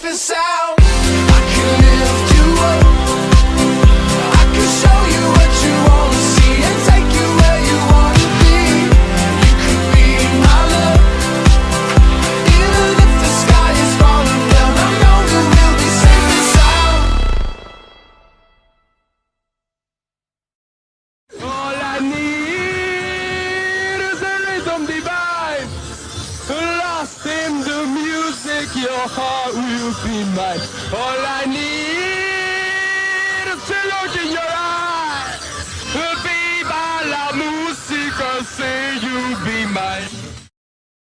safe and sound. I can lift you up, I can show you what you wanna see and take you where you wanna be. You could be my love, even if the sky is falling down. I know that we'll be safe and sound. All I need is a rhythm divine, lost in the music, your heart will be mine. All I need is to look in your eyes, viva la música, say you'll be mine.